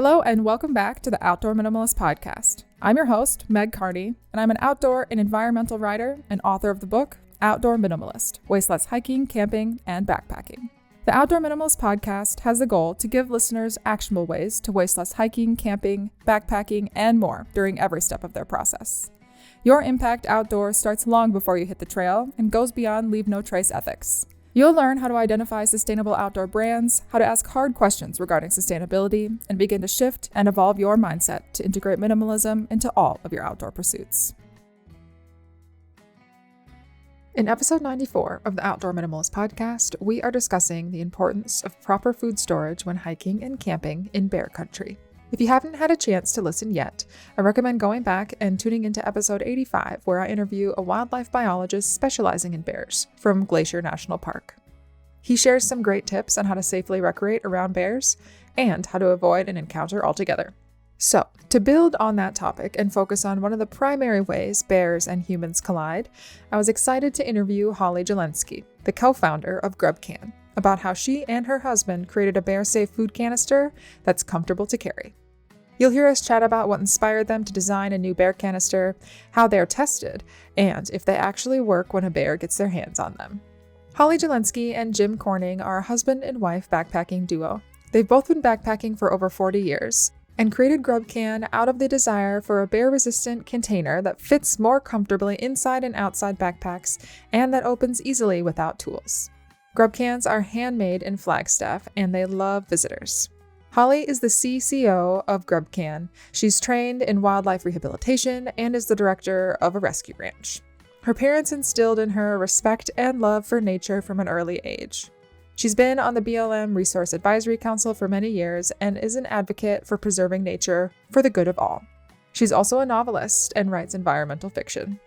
Hello and welcome back to the Outdoor Minimalist podcast. I'm your host, Meg Carney, and I'm an outdoor and environmental writer and author of the book, Outdoor Minimalist, Waste Less Hiking, Camping, and Backpacking. The Outdoor Minimalist podcast has the goal to give listeners actionable ways to waste less hiking, camping, backpacking, and more during every step of their process. Your impact outdoors starts long before you hit the trail and goes beyond leave no trace ethics. You'll learn how to identify sustainable outdoor brands, how to ask hard questions regarding sustainability, and begin to shift and evolve your mindset to integrate minimalism into all of your outdoor pursuits. In episode 94 of the Outdoor Minimalist podcast, we are discussing the importance of proper food storage when hiking and camping in bear country. If you haven't had a chance to listen yet, I recommend going back and tuning into episode 85, where I interview a wildlife biologist specializing in bears from Glacier National Park. He shares some great tips on how to safely recreate around bears and how to avoid an encounter altogether. So, to build on that topic and focus on one of the primary ways bears and humans collide, I was excited to interview Holly Jalenski, the co-founder of Grub Can, about how she and her husband created a bear-safe food canister that's comfortable to carry. You'll hear us chat about what inspired them to design a new bear canister, how they're tested, and if they actually work when a bear gets their hands on them. Holly Jalenski and Jim Corning are a husband and wife backpacking duo. They've both been backpacking for over 40 years and created Grub Can out of the desire for a bear-resistant container that fits more comfortably inside and outside backpacks and that opens easily without tools. Grub Cans are handmade in Flagstaff, and they love visitors. Holly is the CCO of Grub Can. She's trained in wildlife rehabilitation and is the director of a rescue ranch. Her parents instilled in her respect and love for nature from an early age. She's been on the BLM Resource Advisory Council for many years and is an advocate for preserving nature for the good of all. She's also a novelist and writes environmental fiction.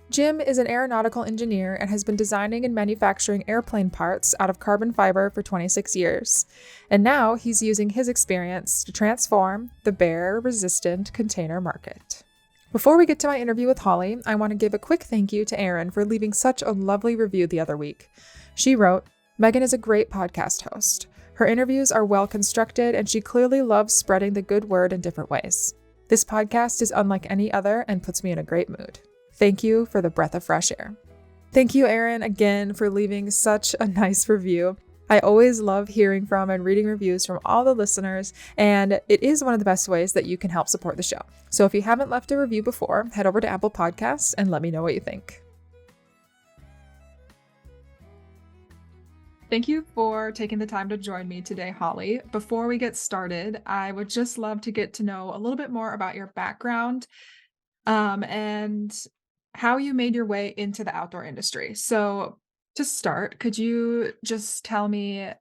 Jim is an aeronautical engineer and has been designing and manufacturing airplane parts out of carbon fiber for 26 years. And now he's using his experience to transform the bear-resistant container market. Before we get to my interview with Holly, I want to give a quick thank you to Erin for leaving such a lovely review the other week. She wrote, "Megan is a great podcast host. Her interviews are well constructed and she clearly loves spreading the good word in different ways. This podcast is unlike any other and puts me in a great mood. Thank you for the breath of fresh air." Thank you, Erin, again for leaving such a nice review. I always love hearing from and reading reviews from all the listeners, and it is one of the best ways that you can help support the show. So if you haven't left a review before, head over to Apple Podcasts and let me know what you think. Thank you for taking the time to join me today, Holly. Before we get started, I would just love to get to know a little bit more about your background and how you made your way into the outdoor industry. So to start, could you just tell me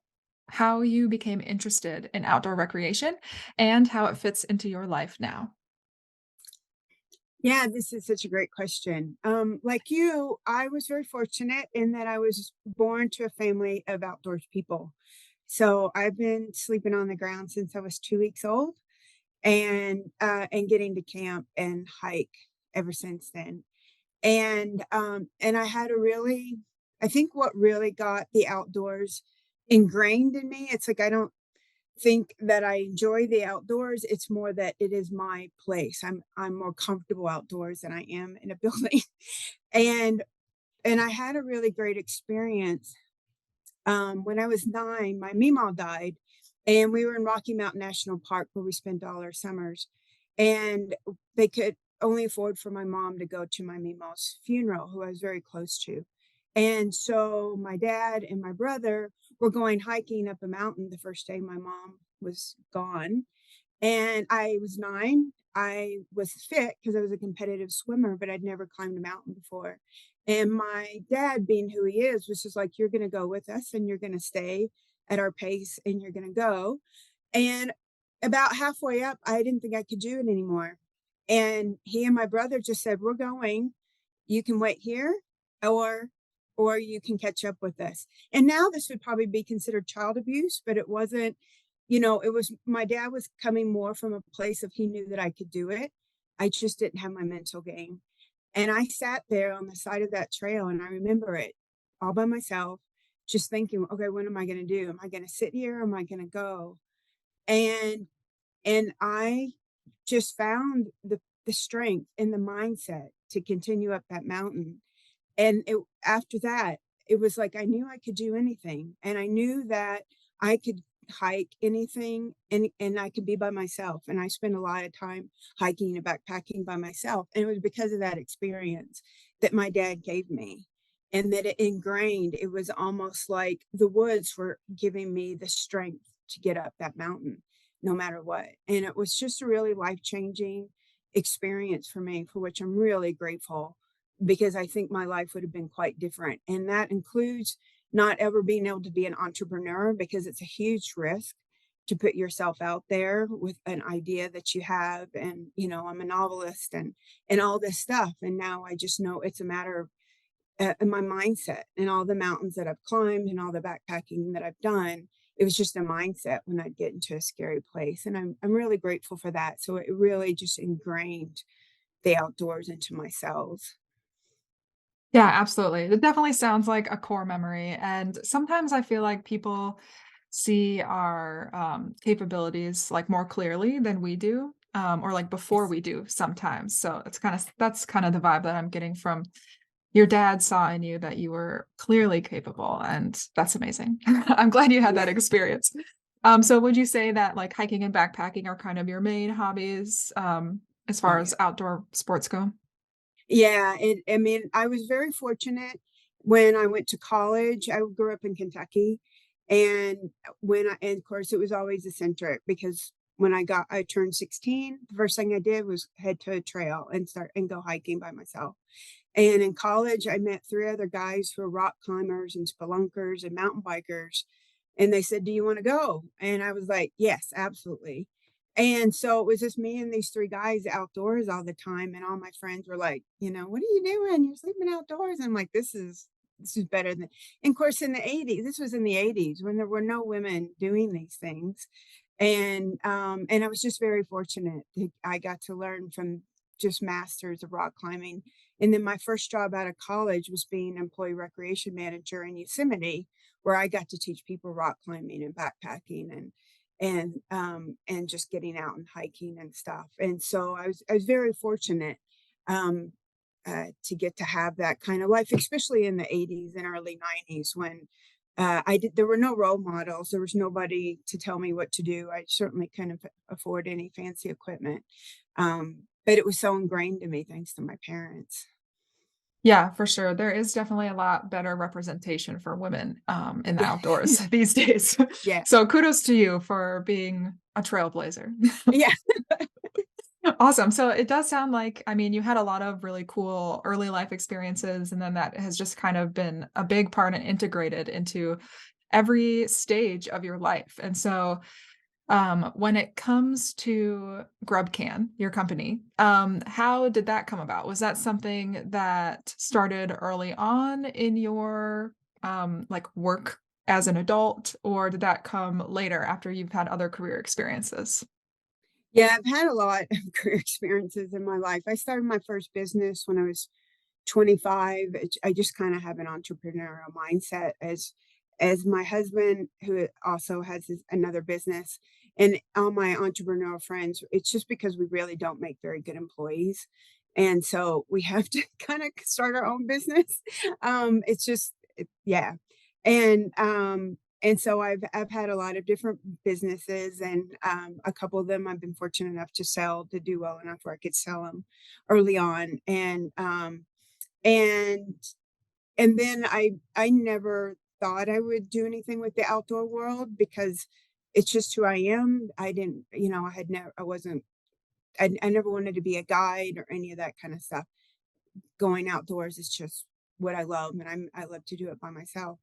how you became interested in outdoor recreation and how it fits into your life now? Yeah, this is such a great question. Like you, I was very fortunate in that I was born to a family of outdoors people. So I've been sleeping on the ground since I was 2 weeks old, and getting to camp and hike ever since then. And I had a really, I think what really got the outdoors ingrained in me. It's like I don't think that I enjoy the outdoors. It's more that it is my place. I'm more comfortable outdoors than I am in a building. and and I had a really great experience. When I was 9, my Meemaw died, and we were in Rocky Mountain National Park where we spent all our summers. And they could only afford for my mom to go to my Meemaw's funeral, who I was very close to. And so my dad and my brother were going hiking up a mountain the first day my mom was gone. And I was 9. I was fit because I was a competitive swimmer, but I'd never climbed a mountain before. And my dad, being who he is, was just like, "You're going to go with us and you're going to stay at our pace and you're going to go." And about halfway up, I didn't think I could do it anymore. And he and my brother just said, "We're going. You can wait here, or you can catch up with us." And now this would probably be considered child abuse, but it wasn't. It was, my dad was coming more from a place of he knew that I could do it. I just didn't have my mental game. And I sat there on the side of that trail and I remember it all by myself, just thinking, okay, what am I going to do? Am I going to sit here? Or am I going to go? And And I just found the strength and the mindset to continue up that mountain. And after that, it was like I knew I could do anything, and I knew that I could hike anything, and I could be by myself, and I spent a lot of time hiking and backpacking by myself, and it was because of that experience that my dad gave me, and that it ingrained. It was almost like the woods were giving me the strength to get up that mountain no matter what, and it was just a really life-changing experience for me, for which I'm really grateful, because I think my life would have been quite different. And that includes not ever being able to be an entrepreneur, because it's a huge risk to put yourself out there with an idea that you have. And, I'm a novelist and all this stuff. And now I just know it's a matter of my mindset, and all the mountains that I've climbed and all the backpacking that I've done. It was just a mindset when I'd get into a scary place. And I'm really grateful for that. So it really just ingrained the outdoors into my cells. Yeah, absolutely. It definitely sounds like a core memory. And sometimes I feel like people see our capabilities like more clearly than we do, or like before Yes. we do sometimes. So that's kind of the vibe that I'm getting from your dad saw in you that you were clearly capable, and that's amazing. I'm glad you had that Yeah. experience. So would you say that like hiking and backpacking are kind of your main hobbies as Oh, far yeah. as outdoor sports go? Yeah, I mean, I was very fortunate when I went to college. I grew up in Kentucky, and and of course, it was always eccentric, because when I turned 16, the first thing I did was head to a trail and start and go hiking by myself. And in college, I met 3 other guys who were rock climbers and spelunkers and mountain bikers, and they said, "Do you wanna go?" And I was like, "Yes, absolutely." And so it was just me and these 3 guys outdoors all the time, and all my friends were like, "What are you doing? You're sleeping outdoors." I'm like, "This is better than." And of course, in the '80s, this was in the '80s when there were no women doing these things. And I was just very fortunate that I got to learn from just masters of rock climbing. And then my first job out of college was being employee recreation manager in Yosemite, where I got to teach people rock climbing and backpacking and just getting out and hiking and stuff. And so I was very fortunate um, to get to have that kind of life, especially in the '80s and early '90s when there were no role models. There was nobody to tell me what to do. I certainly couldn't afford any fancy equipment. But it was so ingrained in me thanks to my parents. Yeah, for sure. There is definitely a lot better representation for women, in the Yeah. outdoors these days. Yeah. So kudos to you for being a trailblazer. Yeah. Awesome. So it does sound like, I mean, you had a lot of really cool early life experiences, and then that has just kind of been a big part and integrated into every stage of your life. And so when it comes to Grub Can, your company, how did that come about? Was that something that started early on in your like work as an adult, or did that come later after you've had other career experiences? Yeah, I've had a lot of career experiences in my life. I started my first business when I was 25. I just kind of have an entrepreneurial mindset, as my husband, who also has another business, and all my entrepreneurial friends. It's just because we really don't make very good employees, and so we have to kind of start our own business. It's just yeah, and so I've had a lot of different businesses, and a couple of them I've been fortunate enough to do well enough where I could sell them early on. And and then I never thought I would do anything with the outdoor world, because it's just who I am. I didn't, I had never I wasn't I never wanted to be a guide or any of that kind of stuff. Going outdoors is just what I love, and I love to do it by myself.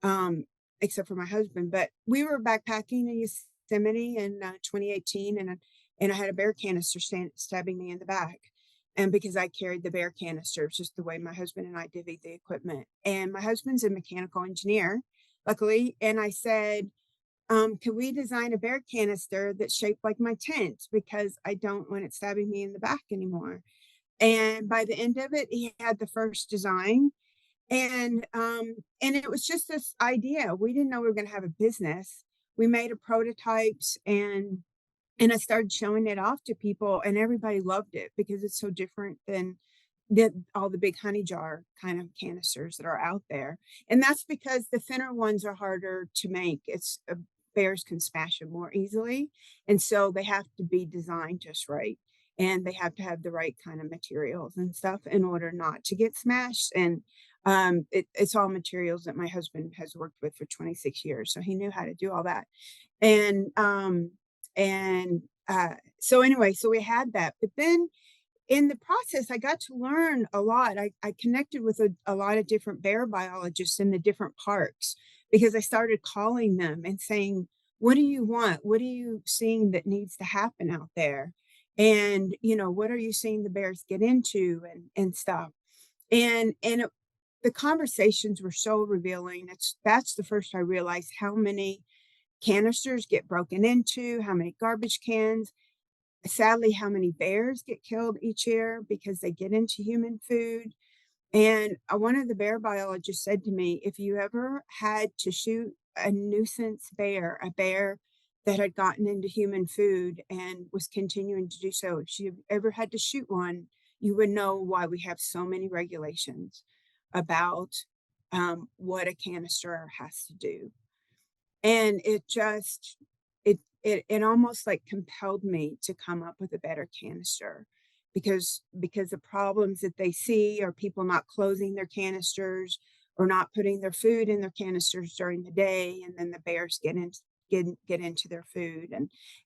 Um, Except for my husband. But we were backpacking in Yosemite in 2018, and I had a bear canister stabbing me in the back. And because I carried the bear canisters, just the way my husband and I divvied the equipment. And my husband's a mechanical engineer, luckily. And I said, can we design a bear canister that's shaped like my tent? Because I don't want it stabbing me in the back anymore. And by the end of it, he had the first design, and it was just this idea. We didn't know we were gonna have a business. We made a prototypes, and And I started showing it off to people, and everybody loved it because it's so different than all the big honey jar kind of canisters that are out there. And that's because the thinner ones are harder to make. Bears can smash them more easily, and so they have to be designed just right. And they have to have the right kind of materials and stuff in order not to get smashed. And it's all materials that my husband has worked with for 26 years, so he knew how to do all that. And and so anyway, so we had that, but then in the process, I got to learn a lot. I connected with a lot of different bear biologists in the different parks because I started calling them and saying, "What do you want? What are you seeing that needs to happen out there? And what are you seeing the bears get into and stuff?" And the conversations were so revealing. That's the first I realized how many canisters get broken into, how many garbage cans, sadly, how many bears get killed each year because they get into human food. And one of the bear biologists said to me, if you ever had to shoot a nuisance bear, a bear that had gotten into human food and was continuing to do so, if you ever had to shoot one, you would know why we have so many regulations about what a canister has to do. And it almost like compelled me to come up with a better canister because the problems that they see are people not closing their canisters or not putting their food in their canisters during the day, and then the bears get into their food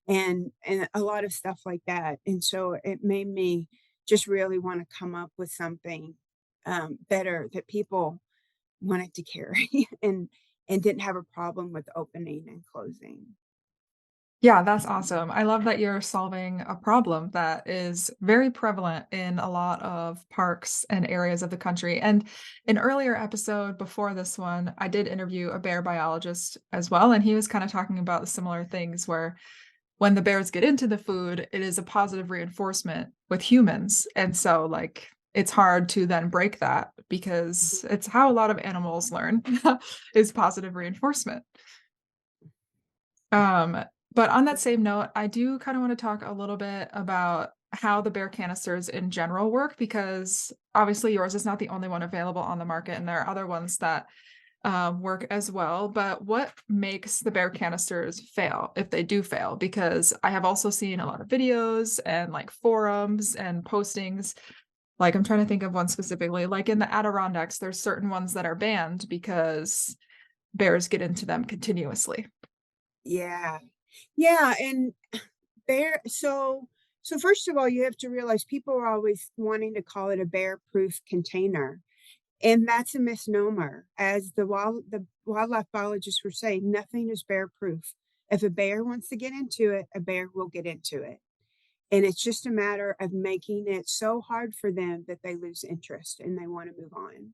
and a lot of stuff like that. And so it made me just really want to come up with something better that people wanted to carry and didn't have a problem with opening and closing. Yeah, that's awesome. I love that you're solving a problem that is very prevalent in a lot of parks and areas of the country. And an earlier episode before this one, I did interview a bear biologist as well. And he was kind of talking about the similar things where when the bears get into the food, it is a positive reinforcement with humans. And so, like, it's hard to then break that because it's how a lot of animals learn is positive reinforcement. Um, but on that same note, I do kind of want to talk a little bit about how the bear canisters in general work, because obviously yours is not the only one available on the market, and there are other ones that work as well. But what makes the bear canisters fail if they do fail? Because I have also seen a lot of videos and like forums and postings. Like I'm trying to think of one specifically, like in the Adirondacks, there's certain ones that are banned because bears get into them continuously. Yeah. Yeah, and bear so first of all, you have to realize people are always wanting to call it a bear-proof container, and that's a misnomer. As the wildlife biologists were saying, nothing is bear-proof. If a bear wants to get into it, a bear will get into it. And it's just a matter of making it so hard for them that they lose interest and they want to move on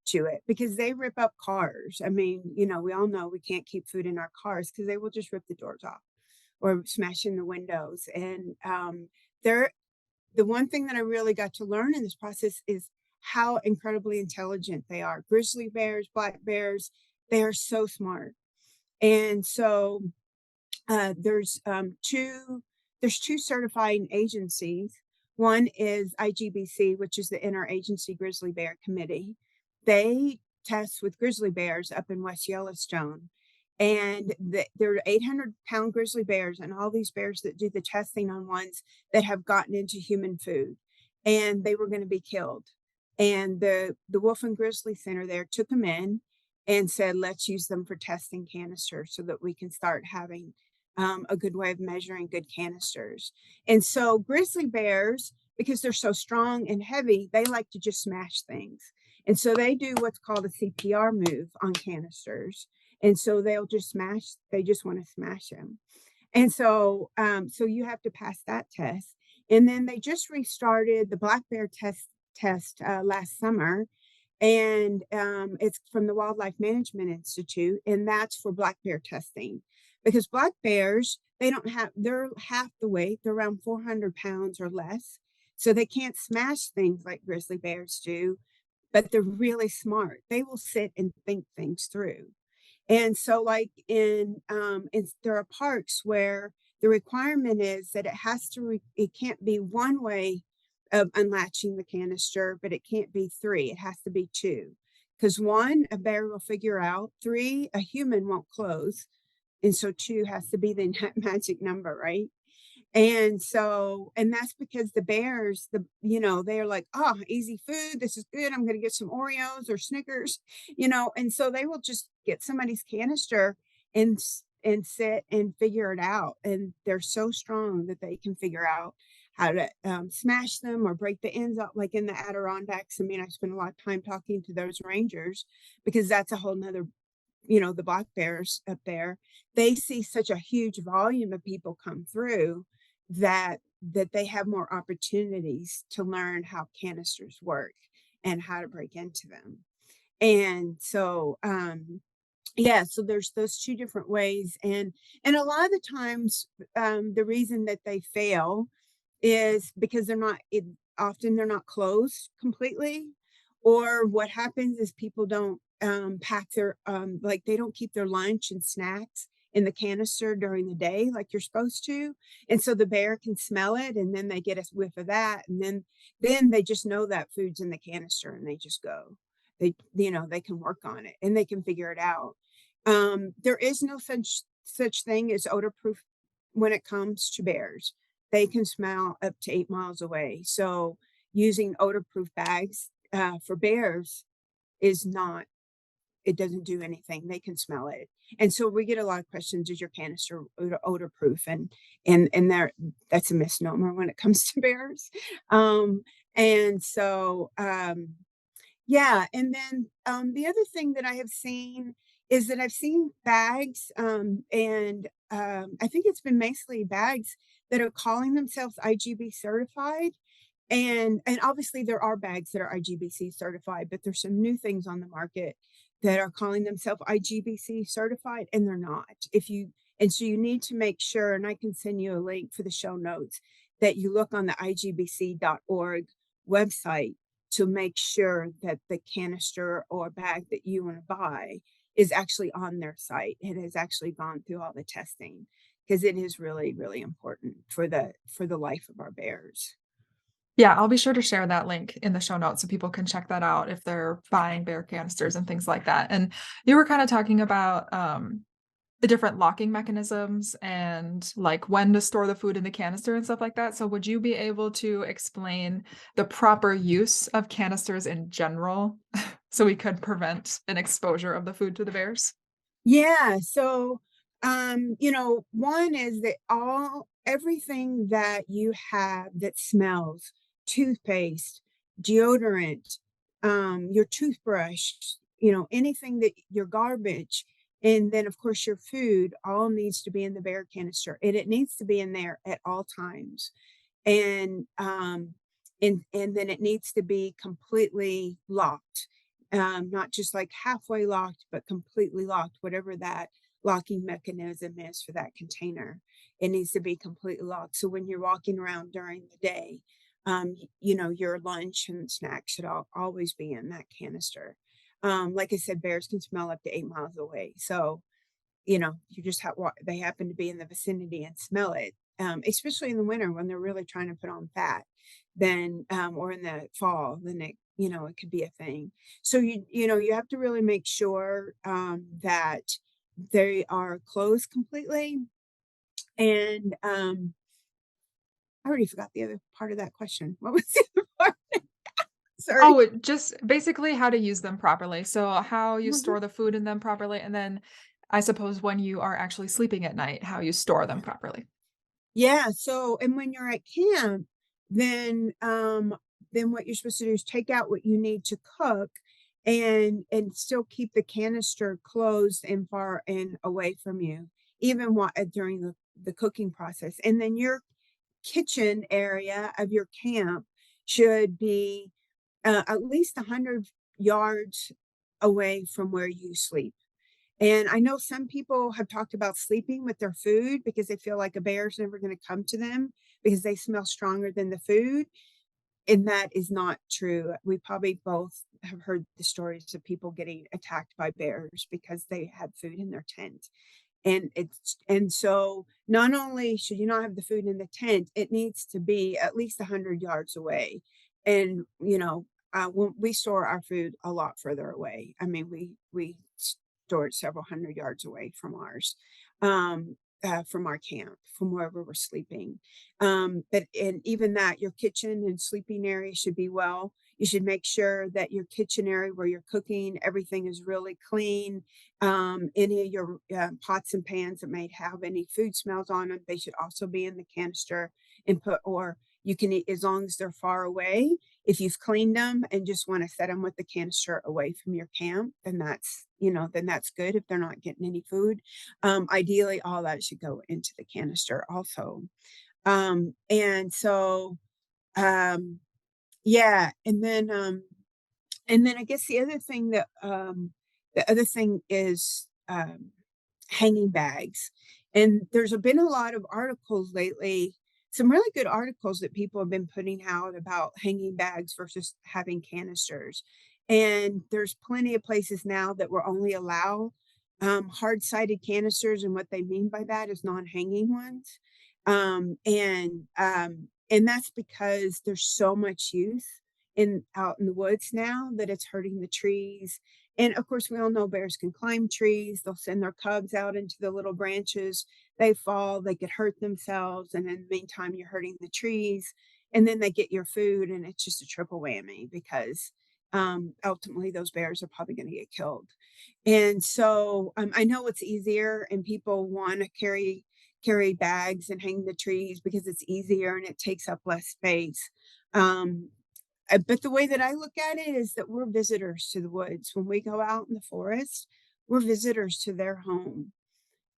to it because they rip up cars. I mean, we all know we can't keep food in our cars because they will just rip the doors off or smash in the windows. And they're the one thing that I really got to learn in this process is how incredibly intelligent they are. Grizzly bears, black bears, they are so smart. And so uh, there's um, two there's two certifying agencies. One is IGBC, which is the Interagency Grizzly Bear Committee. They test with grizzly bears up in West Yellowstone, and there are 800-pound grizzly bears, and all these bears that do the testing on ones that have gotten into human food, and they were going to be killed. And the Wolf and Grizzly Center there took them in and said, let's use them for testing canisters so that we can start having a good way of measuring good canisters. And so grizzly bears, because they're so strong and heavy, they like to just smash things. And so they do what's called a CPR move on canisters. And so they just want to smash them. And so you have to pass that test. And then they just restarted the black bear test last summer, and it's from the Wildlife Management Institute, and that's for black bear testing because black bears they're half the weight, they're around 400 pounds or less, so they can't smash things like grizzly bears do, but they're really smart. They will sit and think things through. And so, like there are parks where the requirement is that it has to, it can't be one way of unlatching the canister, but it can't be three. It has to be two. Because one, a bear will figure out. Three, a human won't close. And so two has to be the magic number, right? And so, and that's because the bears, they're like, oh, easy food. This is good. I'm going to get some Oreos or Snickers, and so they will just get somebody's canister and sit and figure it out. And they're so strong that they can figure out how to smash them or break the ends up, like in the Adirondacks. I mean, I spent a lot of time talking to those rangers because that's a whole nother, the black bears up there. They see such a huge volume of people come through that they have more opportunities to learn how canisters work and how to break into them. And so yeah, so there's those two different ways. And a lot of the times the reason that they fail is because often they're not closed completely, or what happens is people don't pack their like they don't keep their lunch and snacks in the canister during the day like you're supposed to, and so the bear can smell it, and then they get a whiff of that, and then they just know that food's in the canister, and they just go. They can work on it and they can figure it out. There is no such thing as odor proof when it comes to bears. They can smell up to 8 miles away. So using odor proof bags for bears is not, it doesn't do anything. They can smell it. And so we get a lot of questions, is your canister odor proof? And that's a misnomer when it comes to bears. And so yeah, and then the other thing that I have seen is that I've seen bags, and I think it's been mostly bags that are calling themselves IGB certified. And obviously there are bags that are IGBC certified, but there's some new things on the market that are calling themselves IGBC certified, and they're not. And so you need to make sure, and I can send you a link for the show notes, that you look on the IGBC.org website to make sure that the canister or bag that you want to buy is actually on their site. It has actually gone through all the testing, because it is really, really important for the life of our bears. Yeah, I'll be sure to share that link in the show notes so people can check that out if they're buying bear canisters and things like that. And you were kind of talking about the different locking mechanisms and like when to store the food in the canister and stuff like that. So would you be able to explain the proper use of canisters in general so we could prevent an exposure of the food to the bears? Yeah. So, one is that everything that you have that smells, toothpaste, deodorant, your toothbrush, anything that your garbage, and then of course your food all needs to be in the bear canister, and it needs to be in there at all times. And and then it needs to be completely locked, not just like halfway locked, but completely locked, whatever that locking mechanism is for that container. It needs to be completely locked. So when you're walking around during the day, your lunch and snack should always be in that canister. Like I said, bears can smell up to 8 miles away. So, you just they happen to be in the vicinity and smell it, especially in the winter when they're really trying to put on fat, then, or in the fall, then it could be a thing. So you have to really make sure that they are closed completely. And I already forgot the other part of that question. What was the other part? Sorry. Oh, just basically how to use them properly. So how you Mhm. store the food in them properly, and then I suppose when you are actually sleeping at night, how you store them properly. Yeah. So, and when you're at camp, then what you're supposed to do is take out what you need to cook, and still keep the canister closed and far and away from you, even during the cooking process. And then your kitchen area of your camp should be at least 100 yards away from where you sleep. And I know some people have talked about sleeping with their food because they feel like a bear's never going to come to them because they smell stronger than the food. And that is not true. We probably both have heard the stories of people getting attacked by bears because they had food in their tent. And so not only should you not have the food in the tent, it needs to be at least 100 yards away. And, when we store our food a lot further away. I mean, we store it several hundred yards away from ours, from our camp, from wherever we're sleeping. But and even that, your kitchen and sleeping area should be well. You should make sure that your kitchen area where you're cooking, everything is really clean. Any of your pots and pans that may have any food smells on them, they should also be in the canister and put, or you can eat as long as they're far away. If you've cleaned them and just want to set them with the canister away from your camp, then that's good if they're not getting any food. Ideally, all that should go into the canister also. And so, um, yeah, and then I guess the other thing is, hanging bags. And there's been a lot of articles lately, some really good articles that people have been putting out about hanging bags versus having canisters. And there's plenty of places now that will only allow hard-sided canisters, and what they mean by that is non-hanging ones. And that's because there's so much use in out in the woods now that it's hurting the trees. And of course, we all know bears can climb trees. They'll send their cubs out into the little branches. They fall, they could hurt themselves. And in the meantime, you're hurting the trees. And then they get your food, and it's just a triple whammy because ultimately those bears are probably going to get killed. And so I know it's easier, and people want to carry bags and hang the trees because it's easier and it takes up less space. Um, but the way that I look at it is that we're visitors to the woods. When we go out in the forest, we're visitors to their home,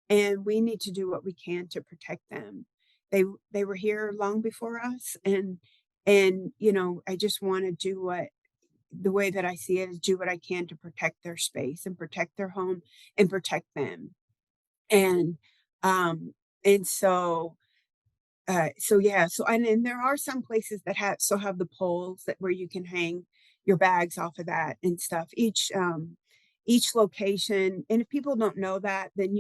and we need to do what we can to protect them. They were here long before us, and I just want to do what the way that I see it is do what I can to protect their space and protect their home and protect them. And um and so yeah, so and there are some places that have the poles that where you can hang your bags off of that and stuff. Each location, and if people don't know that, then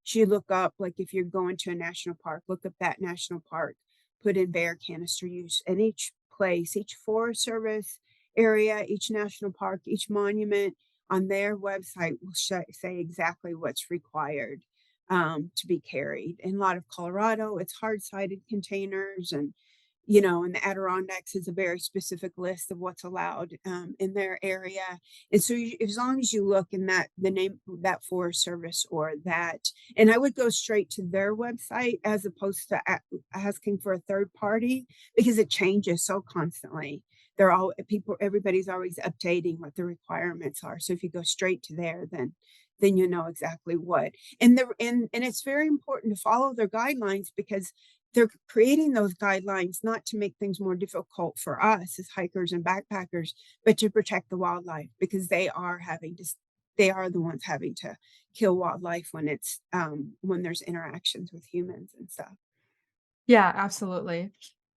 should look up, like if you're going to a national park, look up that national park, put in bear canister use, and each place, each Forest Service area, each national park, each monument on their website will say exactly what's required to be carried. In a lot of Colorado, it's hard-sided containers, and the Adirondacks is a very specific list of what's allowed in their area. And so, as long as you look in the name that Forest Service or that, and I would go straight to their website as opposed to asking for a third party because it changes so constantly. Everybody's always updating what the requirements are. So if you go straight to there, then you know exactly what. And it's very important to follow their guidelines because they're creating those guidelines not to make things more difficult for us as hikers and backpackers, but to protect the wildlife because they are the ones having to kill wildlife when there's interactions with humans and stuff. Yeah, absolutely.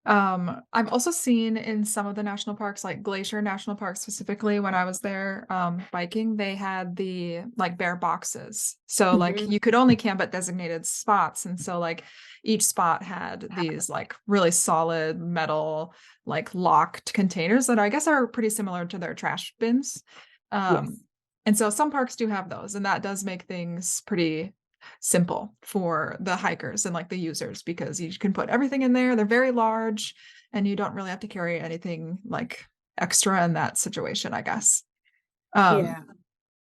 I've also seen in some of the national parks, like Glacier National Park specifically, when I was there biking, they had the like bear boxes. So like Mhm. you could only camp at designated spots. And so like each spot had these like really solid metal, like locked containers that I guess are pretty similar to their trash bins. Um, Yes. and so some parks do have those, and that does make things pretty simple for the hikers and like the users because you can put everything in there. They're very large and you don't really have to carry anything like extra in that situation, I guess. Um, Yeah.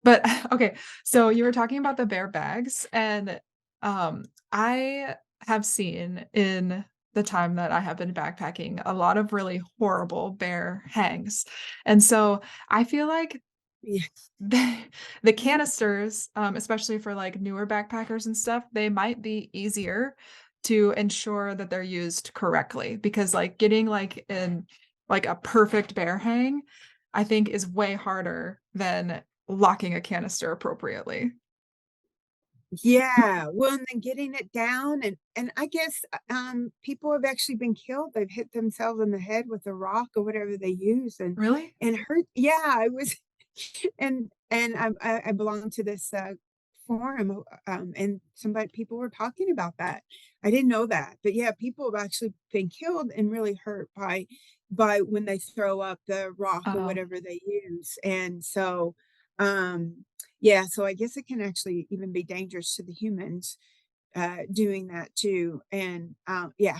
but okay, so you were talking about the bear bags, and I have seen in the time that I have been backpacking a lot of really horrible bear hangs. And so I feel like Yeah. the the canisters, especially for, like, newer backpackers and stuff, they might be easier to ensure that they're used correctly because, like, getting, like, a perfect bear hang, I think is way harder than locking a canister appropriately. Yeah, well, and then getting it down, and I guess, people have actually been killed. They've hit themselves in the head with a rock or whatever they use Really? and hurt. Yeah, I was and I belong to this, for him. And people were talking about that. I didn't know that, but yeah, people have actually been killed and really hurt by when they throw up the rock or Oh. whatever they use. And so, yeah, so I guess it can actually even be dangerous to the humans doing that too. And yeah,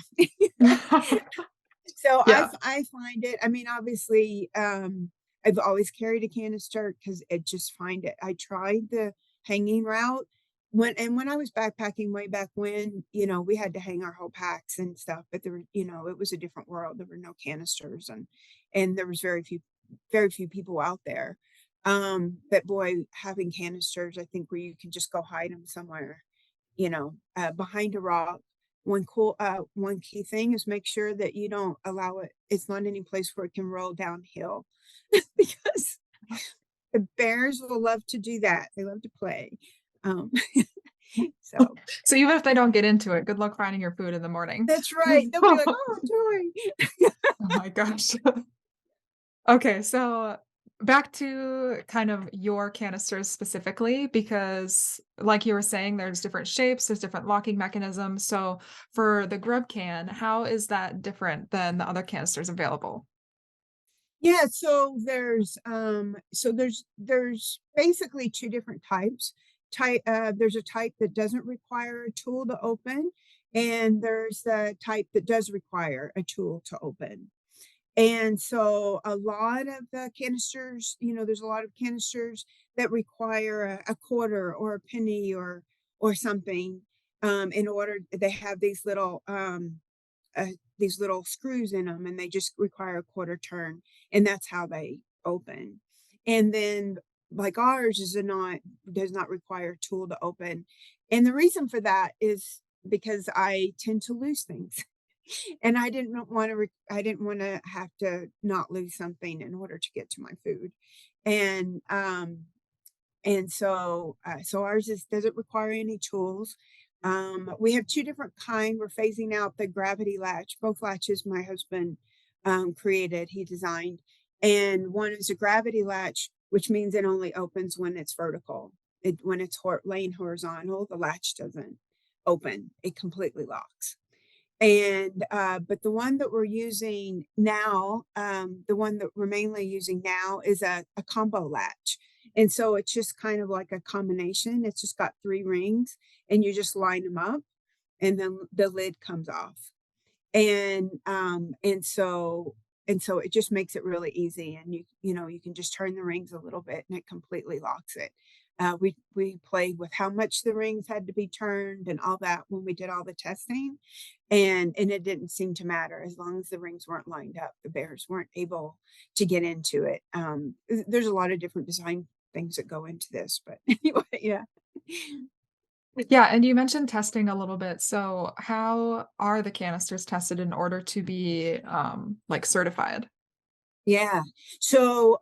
so Yeah. I find it, I mean, obviously, I've always carried a canister because it just find it. I tried the hanging route when I was backpacking way back when, we had to hang our whole packs and stuff, but there were, it was a different world. There were no canisters and there was very few people out there. But boy, having canisters, I think where you can just go hide them somewhere, behind a rock. One key thing is make sure that you don't allow it. It's not any place where it can roll downhill because the bears will love to do that. They love to play. Um, so So even if they don't get into it, good luck finding your food in the morning. that's right. They'll be like, "Oh, joy." Oh my gosh. Okay, so back to kind of your canisters specifically, because like you were saying, there's different shapes, there's different locking mechanisms. So for the Grub Can, how is that different than the other canisters available? Yeah, there's basically two different types. There's a type that doesn't require a tool to open, and there's the type that does require a tool to open. And so a lot of the canisters, there's a lot of canisters that require a quarter or a penny or something. In order, they have uh, these little screws in them, and they just require a quarter turn, and that's how they open. And then, like ours, does not require a tool to open, and the reason for that is because I tend to lose things. And I didn't want to have to not lose something in order to get to my food. And so ours doesn't require any tools. We have two different kind. We're phasing out the gravity latch. Both latches my husband created, he designed. And one is a gravity latch, which means it only opens when it's vertical. When it's laying horizontal, the latch doesn't open. It completely locks. And but the one that we're using now, the one that we're mainly using now is a combo latch. And so it's just kind of like a combination. It's just got three rings and you just line them up and then the lid comes off. And so it just makes it really easy, and you can just turn the rings a little bit and it completely locks it. We played with how much the rings had to be turned and all that when we did all the testing, and it didn't seem to matter as long as the rings weren't lined up. The bears weren't able to get into it. There's a lot of different design things that go into this, but anyway, yeah. Yeah, and you mentioned testing a little bit. So how are the canisters tested in order to be like certified? Yeah. So,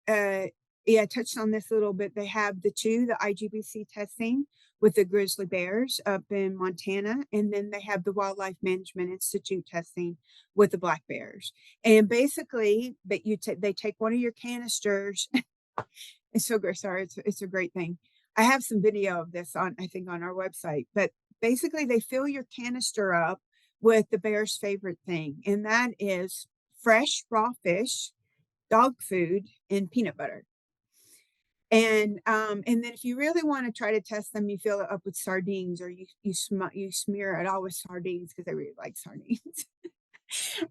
yeah, I touched on this a little bit. They have the IGBC testing with the grizzly bears up in Montana, and then they have the Wildlife Management Institute testing with the black bears. And basically, they take one of your canisters. It's so great. Sorry, it's a great thing. I have some video of this I think on our website, but basically they fill your canister up with the bear's favorite thing, and that is fresh raw fish, dog food, and peanut butter. And then if you really want to try to test them, you fill it up with sardines, or you smear it all with sardines because they really like sardines.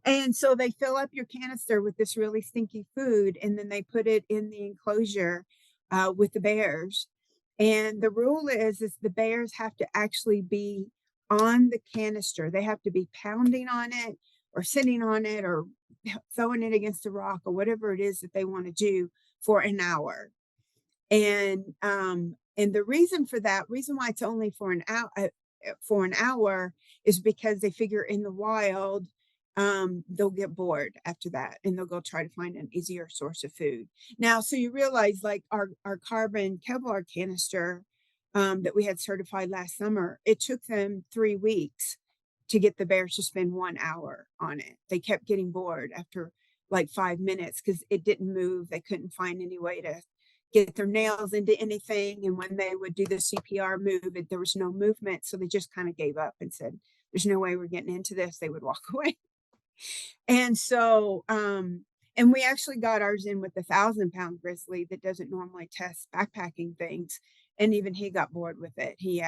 And so they fill up your canister with this really stinky food, and then they put it in the enclosure with the bears. And the rule is the bears have to actually be on the canister. They have to be pounding on it or sitting on it or throwing it against a rock or whatever it is that they want to do for an hour. And the reason why it's only for an hour is because they figure in the wild, they'll get bored after that and they'll go try to find an easier source of food. Now, so you realize like our carbon Kevlar canister that we had certified last summer, it took them 3 weeks to get the bears to spend 1 hour on it. They kept getting bored after like 5 minutes because it didn't move. They couldn't find any way get their nails into anything. And when they would do the CPR move, there was no movement. So they just kind of gave up and said, there's no way we're getting into this. They would walk away. And so, and we actually got ours in with the 1,000-pound grizzly that doesn't normally test backpacking things. And even he got bored with it. He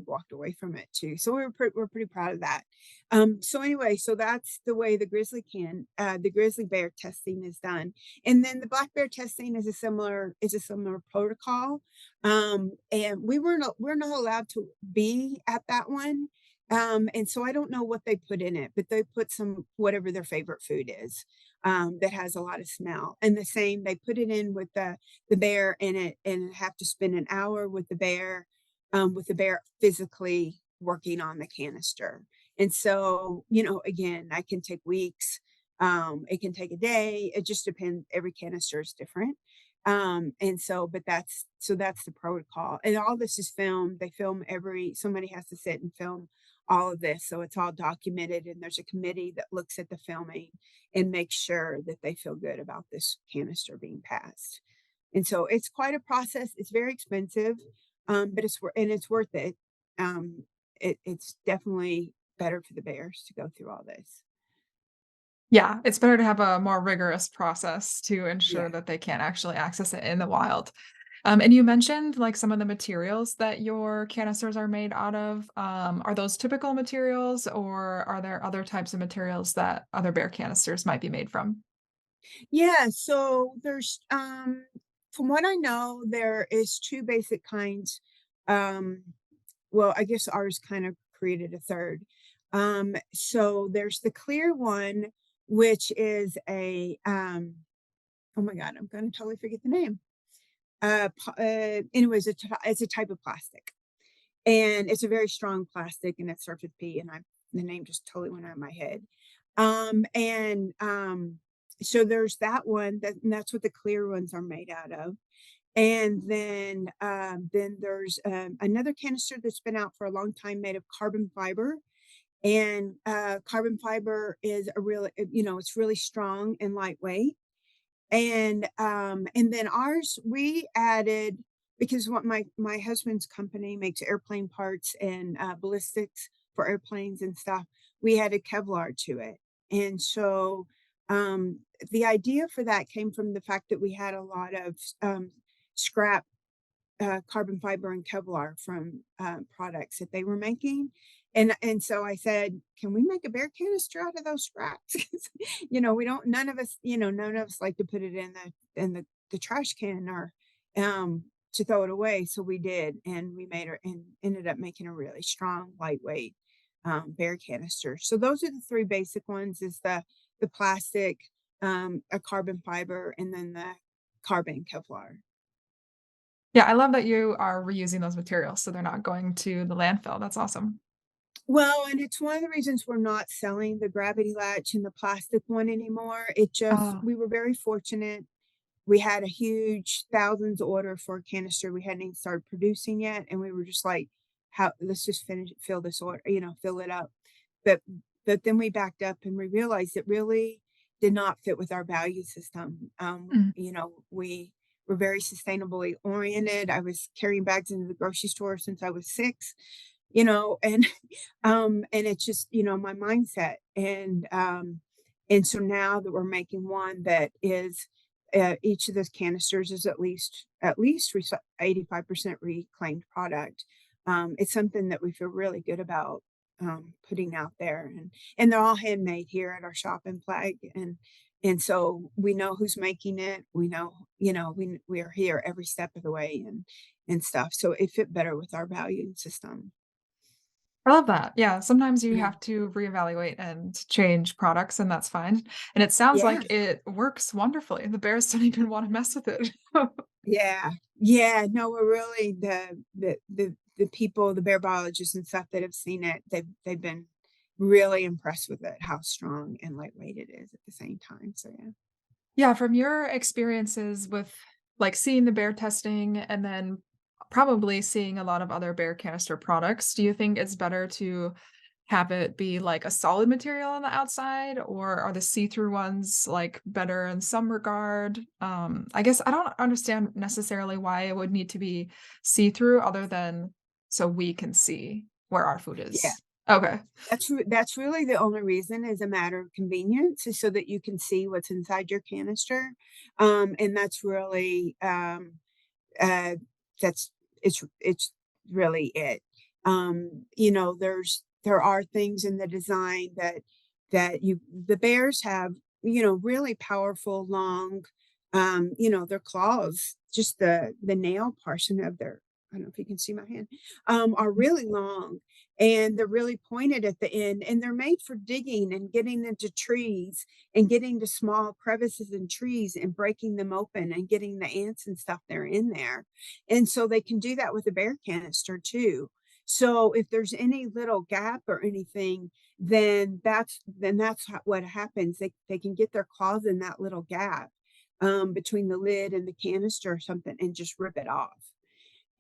walked away from it too. So we're pretty proud of that. So anyway, so that's the way the grizzly bear testing is done. And then the black bear testing is a similar protocol. And we're not allowed to be at that one, and so I don't know what they put in it, but they put some whatever their favorite food is, that has a lot of smell. And the same, they put it in with the bear in it and have to spend an hour with the bear physically working on the canister. And so, again, that can take weeks. It can take a day. It just depends. Every canister is different. And so, but that's the protocol. And all this is filmed. They film somebody has to sit and film all of this. So it's all documented, and there's a committee that looks at the filming and makes sure that they feel good about this canister being passed. And so it's quite a process. It's very expensive, but it's worth it. It's definitely better for the bears to go through all this. Yeah, it's better to have a more rigorous process to Yeah. ensure that they can't actually access it in the wild. And you mentioned like some of the materials that your canisters are made out of. Are those typical materials, or are there other types of materials that other bear canisters might be made from? Yeah, so there's from what I know, there is two basic kinds. Um, well, I guess ours kind of created a third. So there's the clear one, which is oh my God, I'm going to totally forget the name. Anyways, it's a type of plastic, and it's a very strong plastic, and it starts with P, and the name just totally went out of my head. And So there's that one and that's what the clear ones are made out of. And then there's another canister that's been out for a long time made of carbon fiber. And carbon fiber is it's really strong and lightweight. And then ours, we added, because what my husband's company makes airplane parts and ballistics for airplanes and stuff. We added Kevlar to it. And so the idea for that came from the fact that we had a lot of scrap carbon fiber and Kevlar from products that they were making. And so I said, can we make a bear canister out of those scraps? 'Cause, we don't, none of us like to put it in the trash can or to throw it away. So we did, and we made her and ended up making a really strong, lightweight bear canister. So those are the three basic ones: is the plastic, a carbon fiber, and then the carbon Kevlar. Yeah, I love that you are reusing those materials so they're not going to the landfill. That's awesome. Well, and it's one of the reasons we're not selling the gravity latch and the plastic one anymore. Oh, We were very fortunate. We had a huge thousands order for a canister we hadn't even started producing yet. And we were just like, let's just fill this order, fill it up. But, but then we backed up and we realized it really did not fit with our value system. mm. We were very sustainably oriented. I was carrying bags into the grocery store since I was 6, and and it's just, my mindset. And so now that we're making one that is each of those canisters is at least 85% reclaimed product. It's something that we feel really good about putting out there, and they're all handmade here at our shop in Flag. And so we know who's making it. We know, we are here every step of the way, and stuff. So it fit better with our value system. I love that. Yeah, sometimes you Yeah. have to reevaluate and change products, and that's fine. And it sounds Yeah. like it works wonderfully. The bears don't even wanna mess with it. Yeah. Yeah. No, we're really the people, the bear biologists and stuff that have seen it, they've been really impressed with it, how strong and lightweight it is at the same time. So yeah. Yeah, from your experiences with, like, seeing the bear testing and then probably seeing a lot of other bear canister products, do you think it's better to have it be like a solid material on the outside, or are the see-through ones like better in some regard? I guess I don't understand necessarily why it would need to be see-through other than so we can see where our food Yeah. is. Okay. That's really the only reason, is a matter of convenience, is so that you can see what's inside your canister. And that's really, uh, that's it's really it. There are things in the design the bears have, really powerful, long, their claws, just the nail portion of their, I don't know if you can see my hand, are really long, and they're really pointed at the end, and they're made for digging and getting into trees and getting to small crevices in trees and breaking them open and getting the ants and stuff that are in there. And so they can do that with a bear canister too. So if there's any little gap or anything, what happens. They can get their claws in that little gap, between the lid and the canister or something, and just rip it off.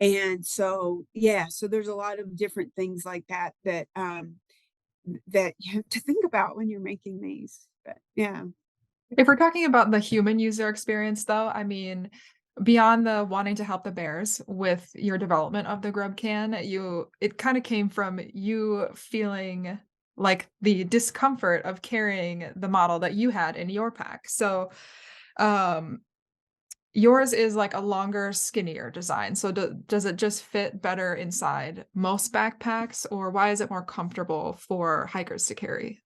And so, yeah, so there's a lot of different things like that you have to think about when you're making these. But yeah. If we're talking about the human user experience, though, I mean, beyond the wanting to help the bears with your development of the Grub Can, it kind of came from you feeling like the discomfort of carrying the model that you had in your pack. So, um, yours is like a longer, skinnier design. So, does it just fit better inside most backpacks, or why is it more comfortable for hikers to carry?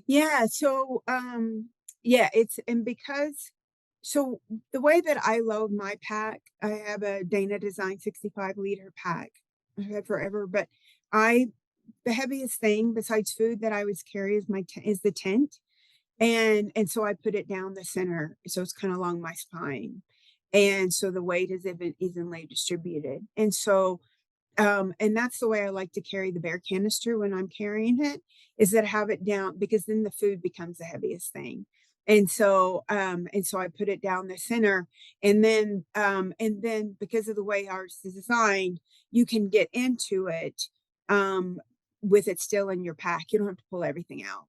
Yeah, so, yeah, it's and because so the way that I load my pack, I have a Dana Design 65-liter pack. I've had forever, but I the heaviest thing besides food that I always carry is is the tent, and so I put it down the center, so it's kinda along my spine, and so the weight is evenly distributed, and that's the way I like to carry the bear canister when I'm carrying it, is that I have it down, because then the food becomes the heaviest thing. And so I put it down the center, and then because of the way ours is designed, you can get into it, um, with it still in your pack. You don't have to pull everything out,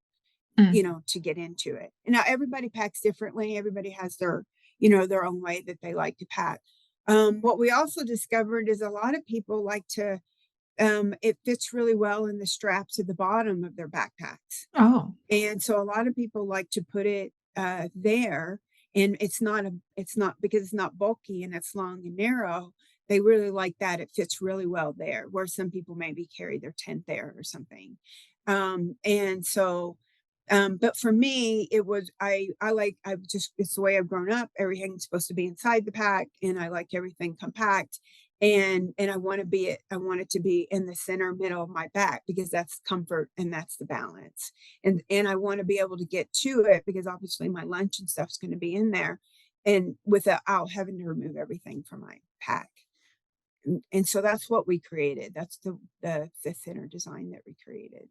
Mm. to get into it. And now everybody packs differently. Everybody has their own way that they like to pack. What we also discovered is a lot of people like to, it fits really well in the straps at the bottom of their backpacks. Oh. And so a lot of people like to put it, there, and it's not because it's not bulky and it's long and narrow. They really like that. It fits really well there, where some people maybe carry their tent there or something. And so but for me, it was I just it's the way I've grown up. Everything's supposed to be inside the pack, and I like everything compact. And I want it to be in the center middle of my back, because that's comfort and that's the balance. And I want to be able to get to it, because obviously my lunch and stuff's going to be in there, and without having to remove everything from my pack. And so that's what we created. That's the thinner design that we created.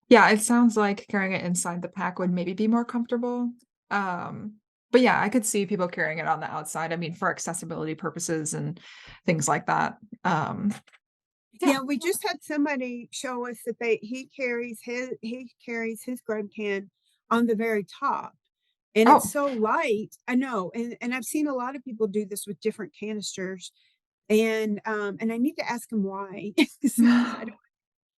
Yeah, it sounds like carrying it inside the pack would maybe be more comfortable. Um, but yeah, I could see people carrying it on the outside. I mean, for accessibility purposes and things like that. Yeah. Yeah, we just had somebody show us that he carries his Grub Can on the very top, and it's Oh. so light. I know, and I've seen a lot of people do this with different canisters, and I need to ask him why, because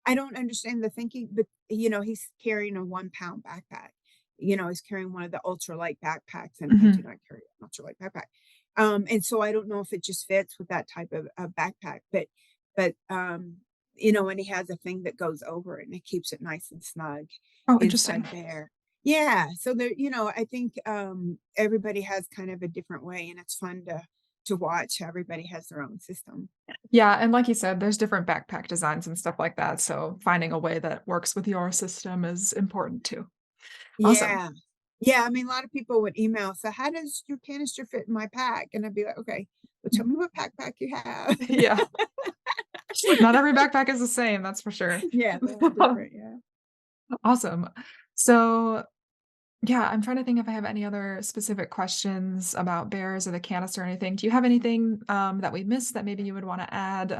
I don't understand the thinking, but, he's carrying a 1-pound backpack. He's carrying one of the ultralight backpacks, and I do Mhm. not carry an ultralight backpack. And so I don't know if it just fits with that type of backpack, but and he has a thing that goes over it, and it keeps it nice and snug Oh, interesting. inside there. Yeah, so I think, everybody has kind of a different way, and it's fun to watch how everybody has their own system. Yeah, and like you said, there's different backpack designs and stuff like that, so finding a way that works with your system is important too. Awesome. Yeah. Yeah, I mean, a lot of people would email, "So how does your canister fit in my pack?" And I'd be like, "Okay, well, tell me what backpack you have." Yeah. Not every backpack is the same, that's for sure. Yeah, they're all different, yeah. Awesome. So Yeah, I'm trying to think if I have any other specific questions about bears or the canister or anything. Do you have anything that we missed that maybe you would want to add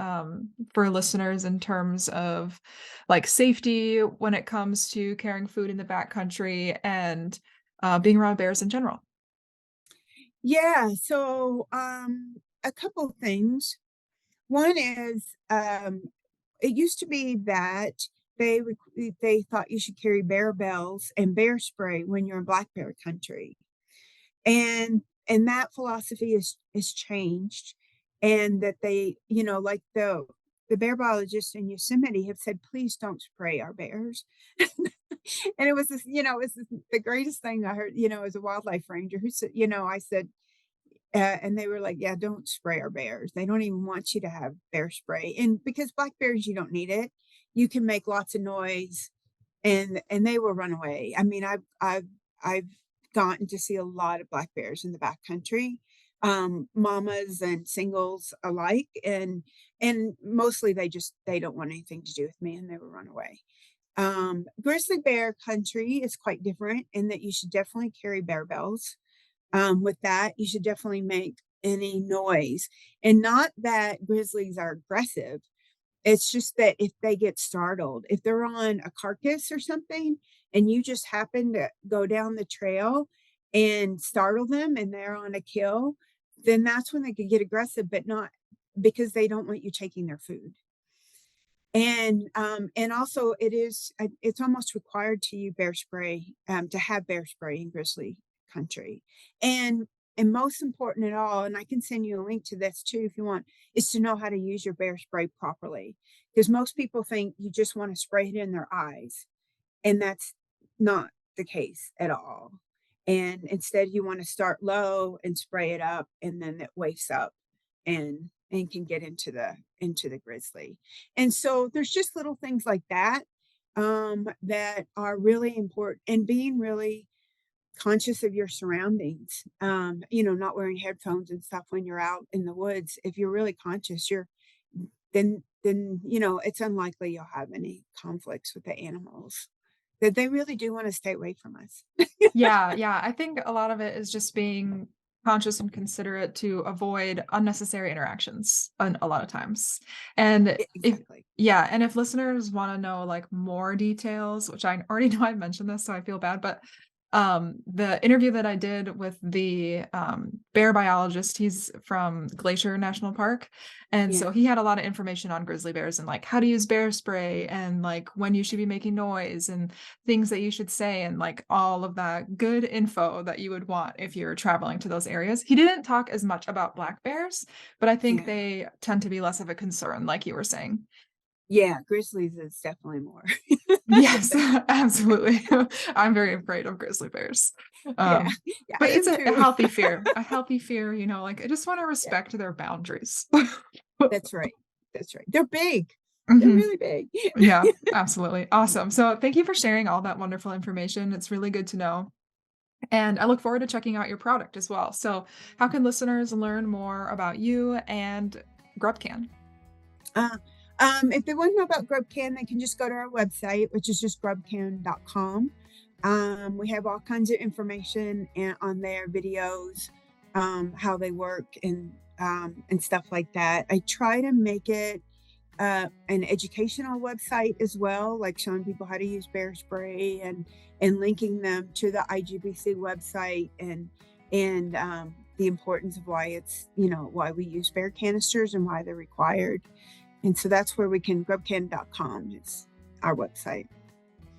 for listeners in terms of like safety when it comes to carrying food in the backcountry and being around bears in general? Yeah, so a couple things. One is it used to be that they thought you should carry bear bells and bear spray when you're in black bear country. And that philosophy is changed, and that they, like the bear biologists in Yosemite have said, please don't spray our bears. And it was this, the greatest thing I heard, as a wildlife ranger who said, I said, and they were like, yeah, don't spray our bears. They don't even want you to have bear spray. And because black bears, you don't need it. You can make lots of noise and they will run away. I mean, I've gotten to see a lot of black bears in the backcountry, mamas and singles alike, and mostly they don't want anything to do with me, and they will run away. Grizzly bear country is quite different in that you should definitely carry bear bells. With that, you should definitely make any noise, and not that grizzlies are aggressive. It's just that if they get startled, if they're on a carcass or something, and you just happen to go down the trail and startle them and they're on a kill, then that's when they could get aggressive, but not because they don't want you taking their food. And also it's almost required to use bear spray, to have bear spray in grizzly country. And and most important at all, and I can send you a link to this too if you want, is to know how to use your bear spray properly. Because most people think you just want to spray it in their eyes, and that's not the case at all. And instead, you want to start low and spray it up, and then it wakes up and can get into the grizzly. And so there's just little things like that, that are really important, and being really conscious of your surroundings. Not wearing headphones and stuff when you're out in the woods. If you're really conscious, then it's unlikely you'll have any conflicts with the animals. That they really do want to stay away from us. Yeah, yeah. I think a lot of it is just being conscious and considerate to avoid unnecessary interactions a lot of times. And if Exactly. yeah, and if listeners want to know like more details, which I already know I mentioned this, so I feel bad, but the interview that I did with the bear biologist, he's from Glacier National Park. And Yeah. so he had a lot of information on grizzly bears and like how to use bear spray and like when you should be making noise and things that you should say and like all of that good info that you would want if you're traveling to those areas. He didn't talk as much about black bears, but I think Yeah. they tend to be less of a concern, like you were saying. Yeah. Grizzlies is definitely more. Yes, absolutely. I'm very afraid of grizzly bears. Yeah. Um, Yeah. I but it's am a too. healthy fear, like I just want to Yeah. respect their boundaries. That's right. That's right. They're big. They're Mhm. really big. Yeah, absolutely. Awesome. So thank you for sharing all that wonderful information. It's really good to know. And I look forward to checking out your product as well. So, how can listeners learn more about you and Grub Can? Uh, if they want to know about Grub Can, they can just go to our website, which is just grubcan.com. We have all kinds of information on there, videos, how they work, and stuff like that. I try to make it an educational website as well, like showing people how to use bear spray and linking them to the IGBC website and the importance of why why we use bear canisters and why they're required. And so that's where we can grubcan.com is our website.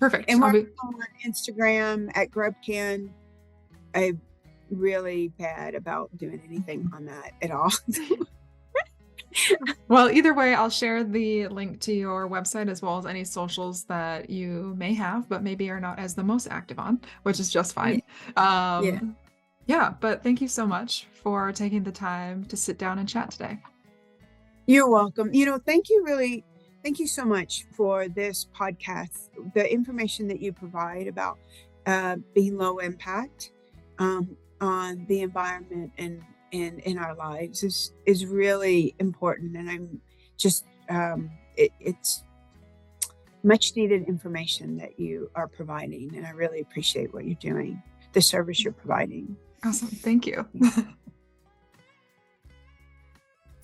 Perfect. And we're I'll be on Instagram at grubcan. I'm really bad about doing anything on that at all. Well, either way, I'll share the link to your website as well as any socials that you may have, but maybe are not as the most active on, which is just Yeah. fine. Yeah. Yeah, but thank you so much for taking the time to sit down and chat today. You're welcome. Thank you so much for this podcast. The information that you provide about being low impact, on the environment and in our lives is really important. And I'm just it's much needed information that you are providing, and I really appreciate what you're doing. the service you're providing. Awesome. Thank you.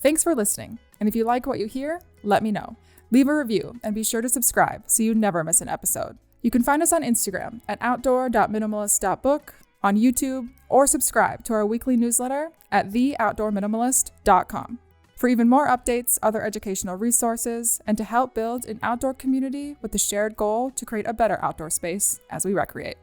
Thanks for listening. And if you like what you hear, let me know. Leave a review and be sure to subscribe so you never miss an episode. You can find us on Instagram at outdoor.minimalist.book, on YouTube, or subscribe to our weekly newsletter at theoutdoorminimalist.com. For even more updates, other educational resources, and to help build an outdoor community with the shared goal to create a better outdoor space as we recreate.